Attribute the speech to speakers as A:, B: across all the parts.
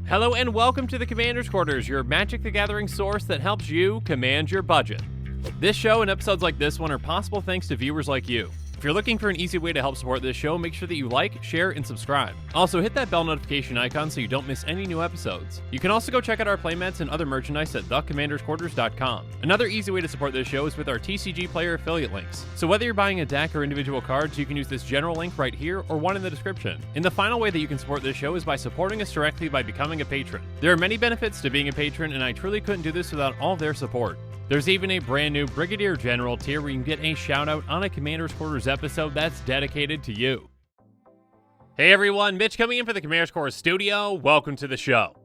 A: Hello and welcome to the Commander's Quarters, your Magic the Gathering source that helps you command your budget. This show and episodes like this one are possible thanks to viewers like you. If you're looking for an easy way to help support this show, make sure that you like, share, and subscribe. Also, hit that bell notification icon so you don't miss any new episodes. You can also go check out our playmats and other merchandise at thecommandersquarters.com. Another easy way to support this show is with our TCG player affiliate links. So whether you're buying a deck or individual cards, you can use this general link right here or one in the description. And the final way that you can support this show is by supporting us directly by becoming a patron. There are many benefits to being a patron, and I truly couldn't do this without all their support. There's even a brand new Brigadier General tier where you can get a shout out on a Commander's Quarters episode that's dedicated to you. Hey everyone, Mitch coming in for the Commander's Quarters studio. Welcome to the show.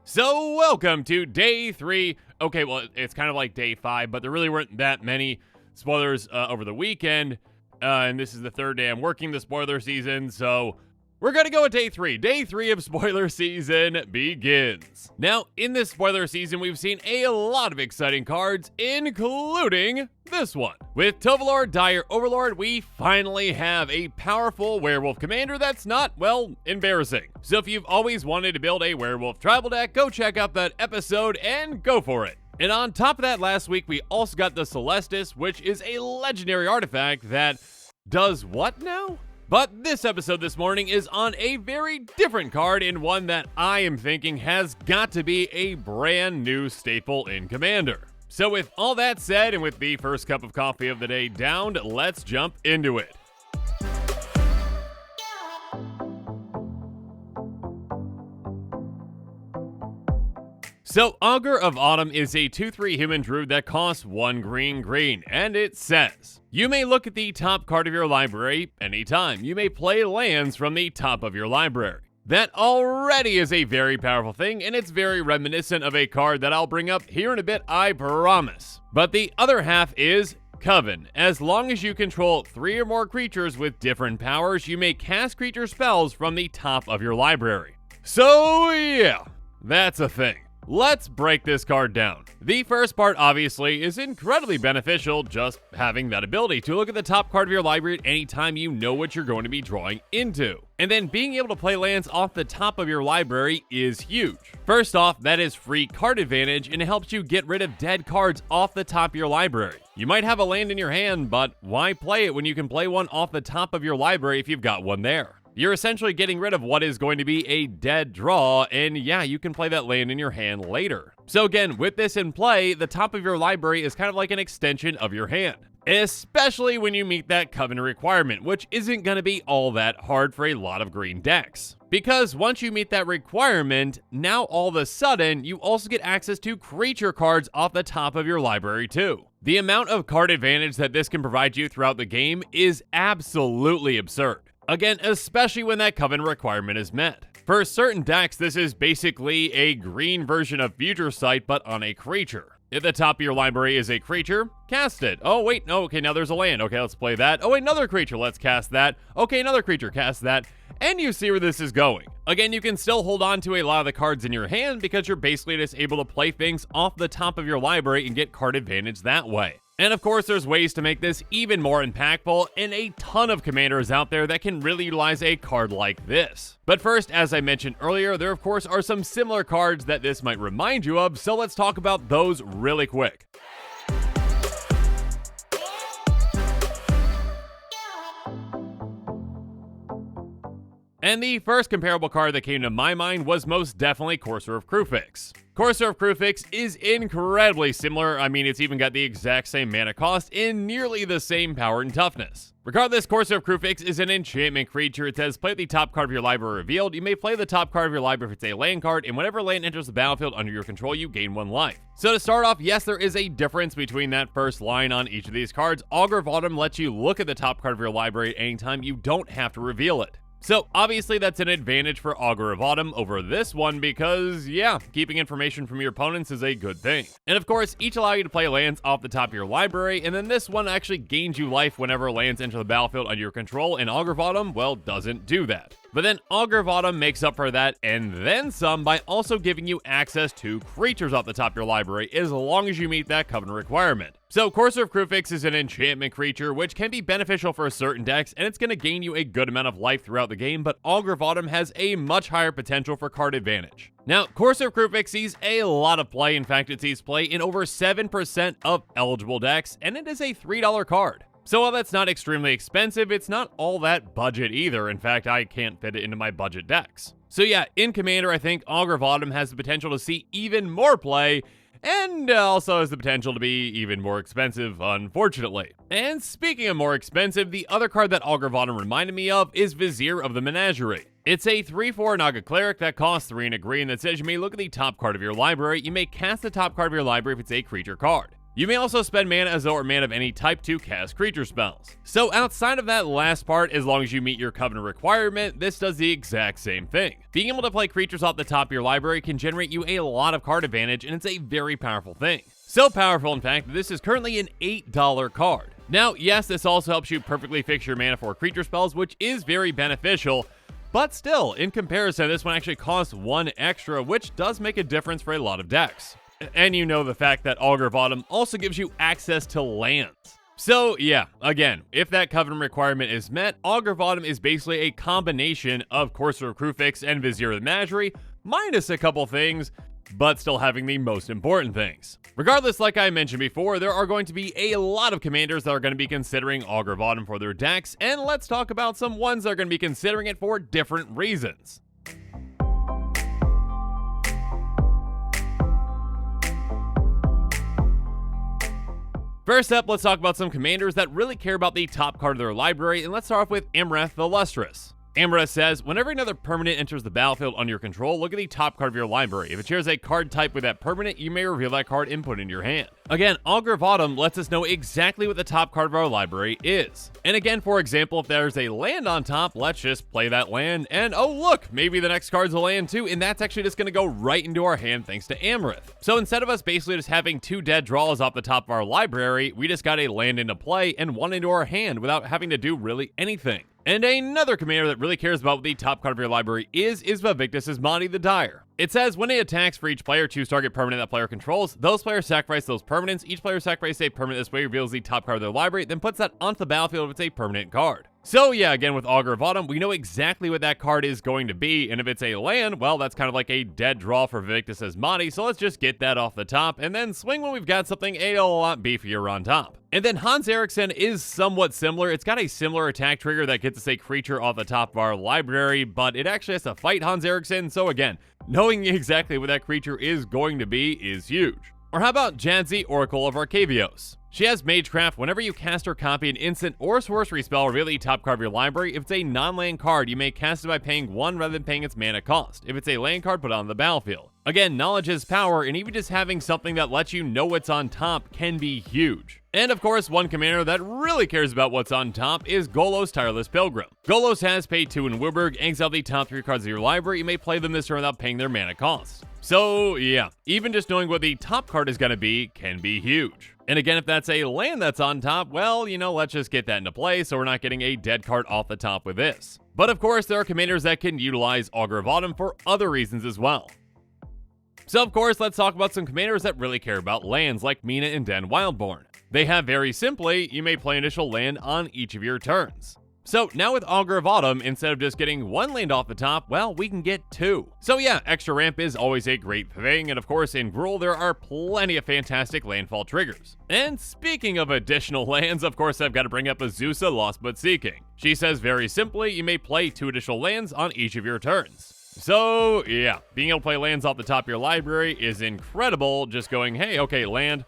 A: So welcome to day 3. Okay, well, it's kind of like day 5, but there really weren't that many spoilers over the weekend. And this is the 3rd day I'm working the spoiler season, so we're going to go with day 3. Day 3 of spoiler season begins. Now, in this spoiler season, we've seen a lot of exciting cards, including this one. With Tovalor, Dire Overlord, we finally have a powerful werewolf commander that's not, well, embarrassing. So if you've always wanted to build a werewolf tribal deck, go check out that episode and go for it. And on top of that, last week, we also got the Celestis, which is a legendary artifact that does what now? But this episode this morning is on a very different card, and one that I am thinking has got to be a brand new staple in Commander. So with all that said, and with the first cup of coffee of the day downed, let's jump into it. So, Augur of Autumn is a 2/3 human druid that costs 1 green, and it says, you may look at the top card of your library anytime. You may play lands from the top of your library. That already is a very powerful thing, and it's very reminiscent of a card that I'll bring up here in a bit, I promise. But the other half is Coven. As long as you control 3 or more creatures with different powers, you may cast creature spells from the top of your library. So yeah, that's a thing. Let's break this card down. The first part obviously is incredibly beneficial, just having that ability to look at the top card of your library at any time you know what you're going to be drawing into. And then being able to play lands off the top of your library is huge. First off, that is free card advantage, and it helps you get rid of dead cards off the top of your library. You might have a land in your hand, but why play it when you can play one off the top of your library if you've got one there? You're essentially getting rid of what is going to be a dead draw, and yeah, you can play that land in your hand later. So again, with this in play, the top of your library is kind of like an extension of your hand. Especially when you meet that Coven requirement, which isn't going to be all that hard for a lot of green decks. Because once you meet that requirement, now all of a sudden, you also get access to creature cards off the top of your library too. The amount of card advantage that this can provide you throughout the game is absolutely absurd. Again, especially when that Coven requirement is met. For certain decks, this is basically a green version of Future Sight, but on a creature. If the top of your library is a creature, cast it. Oh, wait, no, okay, now there's a land. Okay, let's play that. Oh, wait, another creature, let's cast that. Okay, another creature, cast that. And you see where this is going. Again, you can still hold on to a lot of the cards in your hand because you're basically just able to play things off the top of your library and get card advantage that way. And of course, there's ways to make this even more impactful, and a ton of commanders out there that can really utilize a card like this. But first, as I mentioned earlier, there of course are some similar cards that this might remind you of, so let's talk about those really quick. And the first comparable card that came to my mind was most definitely Courser of Kruphix. Courser of Kruphix is incredibly similar. I mean, it's even got the exact same mana cost and nearly the same power and toughness. Regardless, Courser of Kruphix is an enchantment creature. It says, play the top card of your library revealed. You may play the top card of your library if it's a land card, and whenever land enters the battlefield under your control, you gain 1 life. So to start off, yes, there is a difference between that first line on each of these cards. Augur of Autumn lets you look at the top card of your library at any time. You don't have to reveal it. So obviously that's an advantage for Augur of Autumn over this one because, yeah, keeping information from your opponents is a good thing. And of course, each allow you to play lands off the top of your library, and then this one actually gains you life whenever lands enter the battlefield under your control, and Augur of Autumn, well, doesn't do that. But then Augur of Autumn makes up for that and then some by also giving you access to creatures off the top of your library as long as you meet that covenant requirement. So Courser of Krufix is an enchantment creature which can be beneficial for certain decks, and it's going to gain you a good amount of life throughout the game, but Augur of Autumn has a much higher potential for card advantage. Now, Courser of Krufix sees a lot of play. In fact, it sees play in over 7% of eligible decks, and it is a $3 card. So while that's not extremely expensive, it's not all that budget either. In fact, I can't fit it into my budget decks. So yeah, in Commander, I think Augur of Autumn has the potential to see even more play, and also has the potential to be even more expensive, unfortunately. And speaking of more expensive, the other card that Augur of Autumn reminded me of is Vizier of the Menagerie. It's a 3/4 Naga Cleric that costs 3 and a green that says you may look at the top card of your library, you may cast the top card of your library if it's a creature card. You may also spend mana as though or mana of any type to cast creature spells. So outside of that last part, as long as you meet your covenant requirement, this does the exact same thing. Being able to play creatures off the top of your library can generate you a lot of card advantage, and it's a very powerful thing. So powerful, in fact, that this is currently an $8 card. Now, yes, this also helps you perfectly fix your mana for creature spells, which is very beneficial, but still, in comparison, this one actually costs 1 extra, which does make a difference for a lot of decks. And you know the fact that Augur of Autumn also gives you access to lands. So yeah, again, if that covenant requirement is met, Augur of Autumn is basically a combination of Courser of Krufix and Vizier of the Menagerie, minus a couple things, but still having the most important things. Regardless, like I mentioned before, there are going to be a lot of commanders that are going to be considering Augur of Autumn for their decks, and let's talk about some ones that are going to be considering it for different reasons. First up, let's talk about some commanders that really care about the top card of their library, and let's start off with Imreth the Lustrous. Imreth says, whenever another permanent enters the battlefield under your control, look at the top card of your library. If it shares a card type with that permanent, you may reveal that card and put it in your hand. Again, Augur of Autumn lets us know exactly what the top card of our library is. And again, for example, if there's a land on top, let's just play that land, and oh look, maybe the next card's a land too, and that's actually just going to go right into our hand thanks to Imreth. So instead of us basically just having 2 dead draws off the top of our library, we just got a land into play and 1 into our hand without having to do really anything. And another commander that really cares about what the top card of your library is Vivictus Asmati the Dire. It says, when it attacks for each player, choose target permanent that player controls. Those players sacrifice those permanents. Each player sacrifices a permanent this way, reveals the top card of their library, then puts that onto the battlefield if it's a permanent card. So yeah, again with Augur of Autumn, we know exactly what that card is going to be, and if it's a land, well, that's kind of like a dead draw for Vivictus Asmati, so let's just get that off the top, and then swing when we've got something a lot beefier on top. And then Hans Eriksson is somewhat similar. It's got a similar attack trigger that gets us a creature off the top of our library, but it actually has to fight Hans Eriksson, so again, knowing exactly what that creature is going to be is huge. Or how about Jadzi, Oracle of Arcavios? She has Magecraft. Whenever you cast or copy an instant or sorcery spell, reveal the top card of your library. If it's a non-land card, you may cast it by paying 1 rather than paying its mana cost. If it's a land card, put it on the battlefield. Again, knowledge is power, and even just having something that lets you know what's on top can be huge. And of course, one commander that really cares about what's on top is Golos Tireless Pilgrim. Golos has pay 2 in Wilburg, exile the top 3 cards of your library. You may play them this turn without paying their mana cost. So yeah, even just knowing what the top card is going to be can be huge. And again, if that's a land that's on top, well, you know, let's just get that into play so we're not getting a dead card off the top with this. But of course, there are commanders that can utilize Augur of Autumn for other reasons as well. So of course, let's talk about some commanders that really care about lands like Mina and Den Wildborn. They have very simply, you may play initial land on each of your turns. So now with Augur of Autumn, instead of just getting 1 land off the top, well, we can get 2. So yeah, extra ramp is always a great thing, and of course in Gruul there are plenty of fantastic landfall triggers. And speaking of additional lands, of course I've got to bring up Azusa Lost But Seeking. She says very simply, you may play 2 additional lands on each of your turns. So yeah, being able to play lands off the top of your library is incredible, just going, hey, okay, land,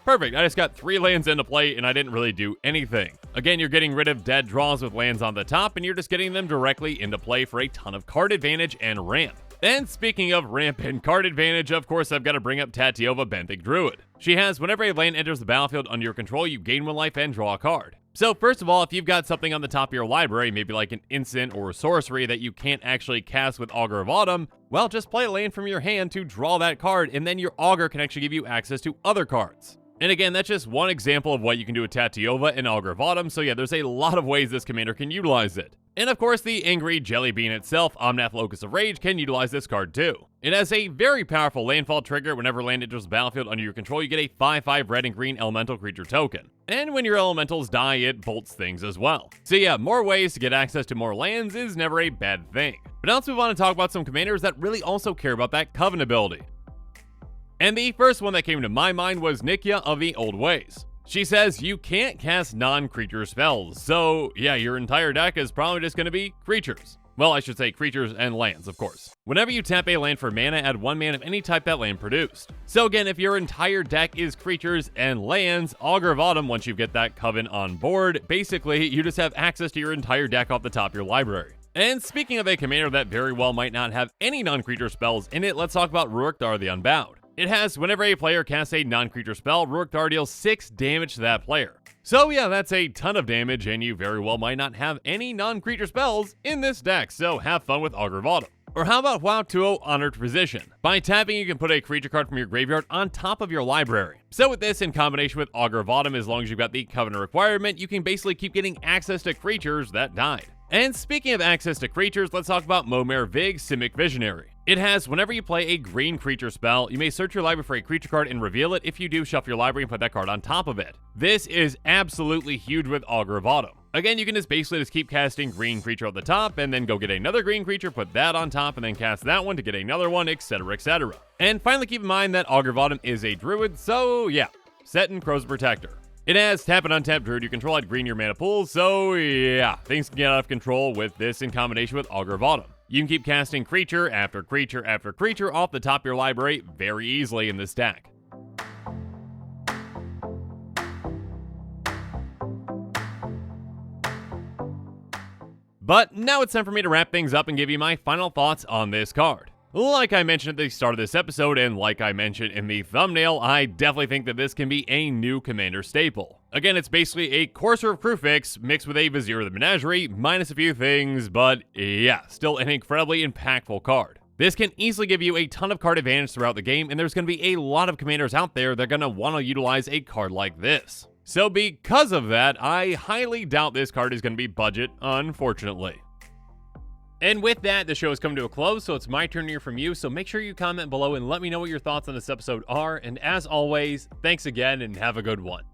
A: perfect. I just got 3 lands into play and I didn't really do anything. Again, you're getting rid of dead draws with lands on the top and you're just getting them directly into play for a ton of card advantage and ramp. And speaking of ramp and card advantage, of course I've got to bring up Tatyova Benthic Druid. She has, whenever a land enters the battlefield under your control, you gain 1 life and draw a card. So first of all, if you've got something on the top of your library, maybe like an instant or a sorcery that you can't actually cast with Augur of Autumn, well, just play a land from your hand to draw that card, and then your Augur can actually give you access to other cards. And again, that's just one example of what you can do with Tatyova and Augur of Autumn, so yeah, there's a lot of ways this commander can utilize it. And of course, the angry jelly bean itself, Omnath Locust of Rage, can utilize this card too. It has a very powerful landfall trigger. Whenever land enters the battlefield under your control, you get a 5/5 red and green elemental creature token. And when your elementals die, it bolts things as well. So yeah, more ways to get access to more lands is never a bad thing. But now let's move on and talk about some commanders that really also care about that Coven ability. And the first one that came to my mind was Nikia of the Old Ways. She says you can't cast non-creature spells, so yeah, your entire deck is probably just going to be creatures. Well, I should say creatures and lands, of course. Whenever you tap a land for mana, add 1 mana of any type that land produced. So again, if your entire deck is creatures and lands, Augur of Autumn, once you get that Coven on board, basically you just have access to your entire deck off the top of your library. And speaking of a commander that very well might not have any non-creature spells in it, let's talk about Ruarkthar the Unbowed. It has, whenever a player casts a non-creature spell, Ruarkthar deals 6 damage to that player. So yeah, that's a ton of damage, and you very well might not have any non-creature spells in this deck, so have fun with Augur of Autumn. Or how about WoW 2.0 Honored Position? By tapping, you can put a creature card from your graveyard on top of your library. So with this, in combination with Augur of Autumn, as long as you've got the Covenant requirement, you can basically keep getting access to creatures that died. And speaking of access to creatures, let's talk about Momare Vig, Simic Visionary. It has, whenever you play a green creature spell, you may search your library for a creature card and reveal it. If you do, shuffle your library and put that card on top of it. This is absolutely huge with Augur of Autumn. Again, you can just basically keep casting green creature at the top, and then go get another green creature, put that on top, and then cast that one to get another one, etc, etc. And finally, keep in mind that Augur of Autumn is a druid, so yeah, set in Crow's Protector. It has tap and untap druid you control at green your mana pool, so yeah, things can get out of control with this in combination with Augur of Autumn. You can keep casting creature after creature after creature off the top of your library very easily in this deck. But now it's time for me to wrap things up and give you my final thoughts on this card. Like I mentioned at the start of this episode, and like I mentioned in the thumbnail, I definitely think that this can be a new commander staple. Again, it's basically a Courser of Kruphix mixed with a Vizier of the Menagerie, minus a few things, but yeah, still an incredibly impactful card. This can easily give you a ton of card advantage throughout the game, and there's going to be a lot of commanders out there that are going to want to utilize a card like this. So because of that, I highly doubt this card is going to be budget, unfortunately. And with that, the show has come to a close, so it's my turn to hear from you, so make sure you comment below and let me know what your thoughts on this episode are, and as always, thanks again and have a good one.